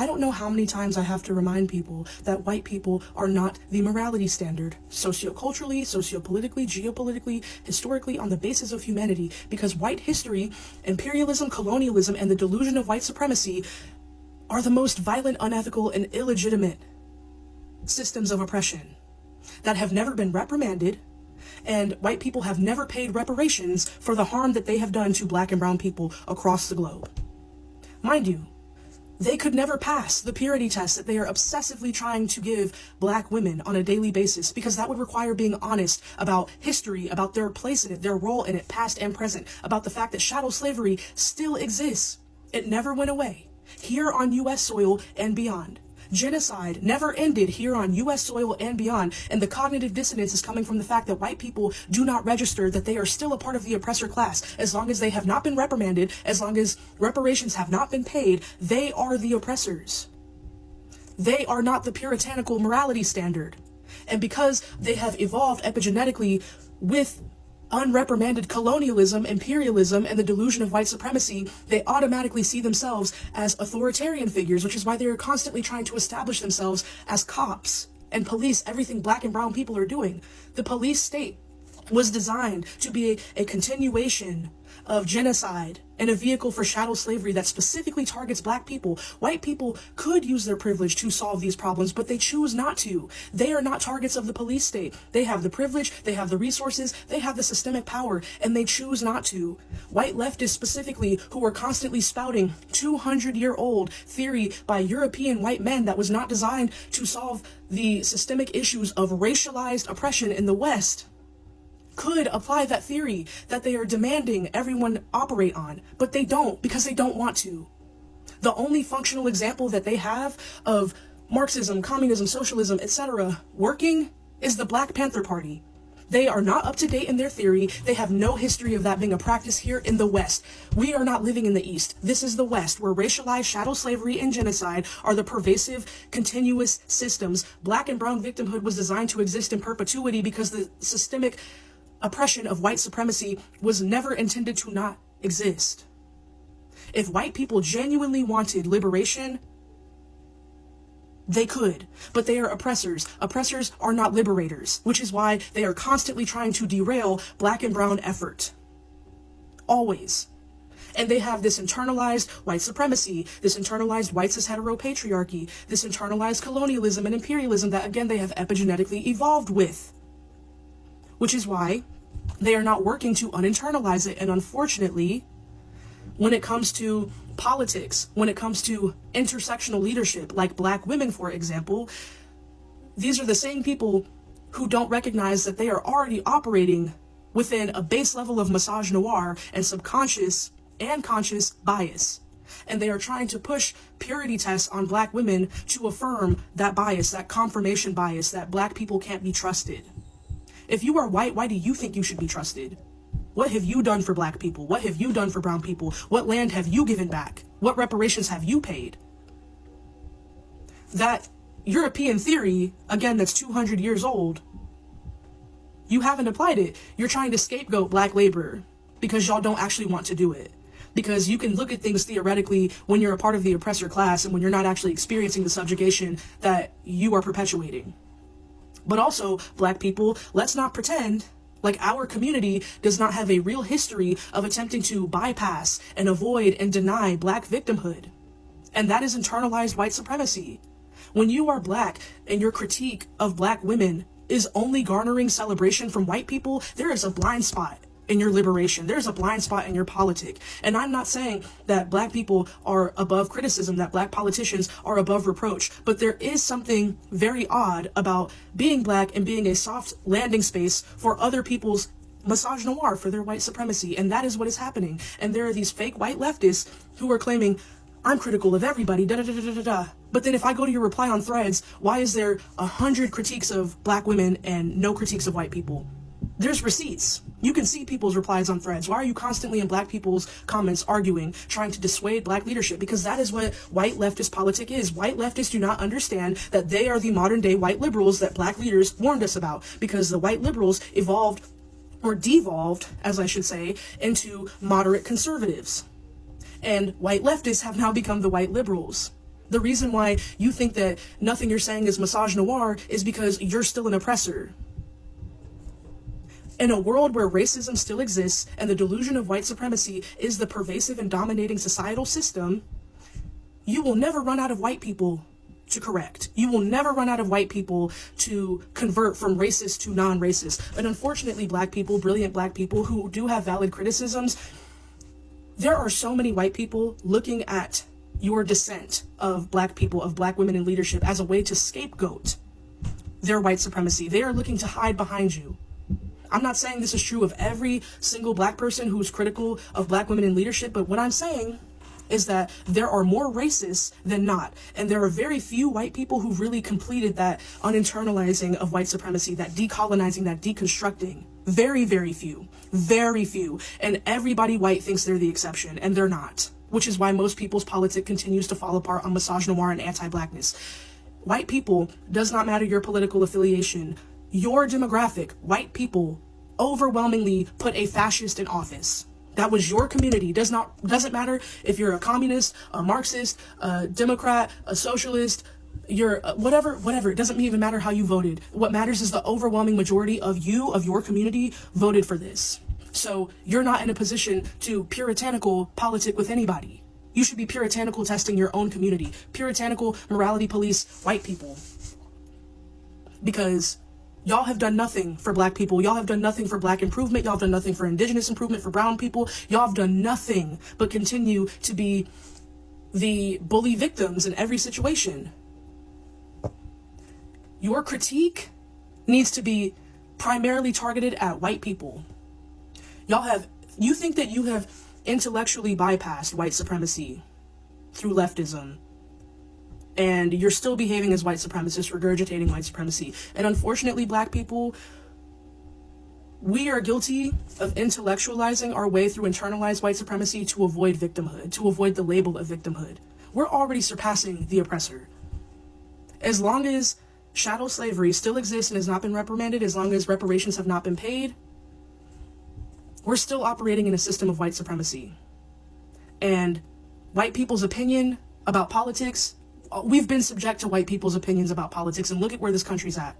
I don't know how many times I have to remind people that white people are not the morality standard, socioculturally, sociopolitically, geopolitically, historically, on the basis of humanity, because white history, imperialism, colonialism, and the delusion of white supremacy are the most violent, unethical, and illegitimate systems of oppression that have never been reprimanded, and white people have never paid reparations for the harm that they have done to black and brown people across the globe. Mind you, they could never pass the purity test that they are obsessively trying to give black women on a daily basis, because that would require being honest about history, about their place in it, their role in it, past and present, about the fact that chattel slavery still exists. It never went away, here on U.S. soil and beyond. Genocide never ended here on U.S. soil and beyond, and the cognitive dissonance is coming from the fact that white people do not register that they are still a part of the oppressor class. As long as they have not been reprimanded, as long as reparations have not been paid, they are the oppressors. They are not the puritanical morality standard. And because they have evolved epigenetically with unreprimanded colonialism, imperialism, and the delusion of white supremacy, they automatically see themselves as authoritarian figures, which is why they are constantly trying to establish themselves as cops and police everything black and brown people are doing. The police state was designed to be a continuation of genocide and a vehicle for chattel slavery that specifically targets black people. White people could use their privilege to solve these problems, but they choose not to. They are not targets of the police state. They have the privilege, they have the resources, they have the systemic power, and they choose not to. White leftists specifically, who are constantly spouting 200-year-old theory by European white men that was not designed to solve the systemic issues of racialized oppression in the West, could apply that theory that they are demanding everyone operate on, but they don't, because they don't want to. The only functional example that they have of Marxism, communism, socialism, etc. working is the Black Panther Party. They are not up to date in their theory. They have no history of that being a practice here in the West. We are not living in the East. This is the West, where racialized chattel slavery and genocide are the pervasive, continuous systems. Black and brown victimhood was designed to exist in perpetuity because the systemic oppression of white supremacy was never intended to not exist. If white people genuinely wanted liberation, they could, but they are oppressors. Oppressors are not liberators, which is why they are constantly trying to derail black and brown effort. Always. And they have this internalized white supremacy, this internalized white cis heteropatriarchy, this internalized colonialism and imperialism that, again, they have epigenetically evolved with. Which is why they are not working to uninternalize it. And unfortunately, when it comes to politics, when it comes to intersectional leadership, like black women, for example, these are the same people who don't recognize that they are already operating within a base level of misogynoir and subconscious and conscious bias. And they are trying to push purity tests on black women to affirm that bias, that confirmation bias, that black people can't be trusted. If you are white, why do you think you should be trusted? What have you done for black people? What have you done for brown people? What land have you given back? What reparations have you paid? That European theory, again, that's 200 years old, you haven't applied it. You're trying to scapegoat black labor because y'all don't actually want to do it. Because you can look at things theoretically when you're a part of the oppressor class and when you're not actually experiencing the subjugation that you are perpetuating. But also, black people, let's not pretend like our community does not have a real history of attempting to bypass and avoid and deny black victimhood. And that is internalized white supremacy. When you are black and your critique of black women is only garnering celebration from white people, there is a blind spot in your liberation. There's a blind spot in your politic. And I'm not saying that black people are above criticism, that black politicians are above reproach, but there is something very odd about being black and being a soft landing space for other people's misogynoir, for their white supremacy. And that is what is happening. And there are these fake white leftists who are claiming, I'm critical of everybody, da da da da da da. But then if I go to your reply on Threads, why is there 100 critiques of black women and no critiques of white people? There's receipts. You can see people's replies on Threads. Why are you constantly in black people's comments arguing, trying to dissuade black leadership? Because that is what white leftist politic is. White leftists do not understand that they are the modern day white liberals that black leaders warned us about, because the white liberals evolved, or devolved, as I should say, into moderate conservatives. And white leftists have now become the white liberals. The reason why you think that nothing you're saying is misogynoir is because you're still an oppressor. In a world where racism still exists and the delusion of white supremacy is the pervasive and dominating societal system, you will never run out of white people to correct. You will never run out of white people to convert from racist to non-racist. But unfortunately, black people, brilliant black people who do have valid criticisms, there are so many white people looking at your dissent of black people, of black women in leadership, as a way to scapegoat their white supremacy. They are looking to hide behind you. I'm not saying this is true of every single black person who's critical of black women in leadership, but what I'm saying is that there are more racists than not. And there are very few white people who really completed that uninternalizing of white supremacy, that decolonizing, that deconstructing. Very, very few. Very few. And everybody white thinks they're the exception, and they're not. Which is why most people's politics continues to fall apart on misogynoir and anti-blackness. White people, does not matter your political affiliation, your demographic, white people overwhelmingly put a fascist in office. That was your community. Doesn't matter if you're a communist, a Marxist, a Democrat, a socialist, you're whatever. It doesn't even matter how you voted. What matters is the overwhelming majority of your community voted for this. So you're not in a position to puritanical politic with anybody. You should be puritanical testing your own community. Puritanical morality police white people. Because y'all have done nothing for black people. Y'all have done nothing for black improvement. Y'all have done nothing for indigenous improvement, for brown people. Y'all have done nothing but continue to be the bully victims in every situation. Your critique needs to be primarily targeted at white people. You think that you have intellectually bypassed white supremacy through leftism, and you're still behaving as white supremacists, regurgitating white supremacy. And unfortunately, black people, we are guilty of intellectualizing our way through internalized white supremacy to avoid victimhood, to avoid the label of victimhood. We're already surpassing the oppressor. As long as chattel slavery still exists and has not been reprimanded, as long as reparations have not been paid, we're still operating in a system of white supremacy. And white people's opinion about politics, we've been subject to white people's opinions about politics, and look at where this country's at.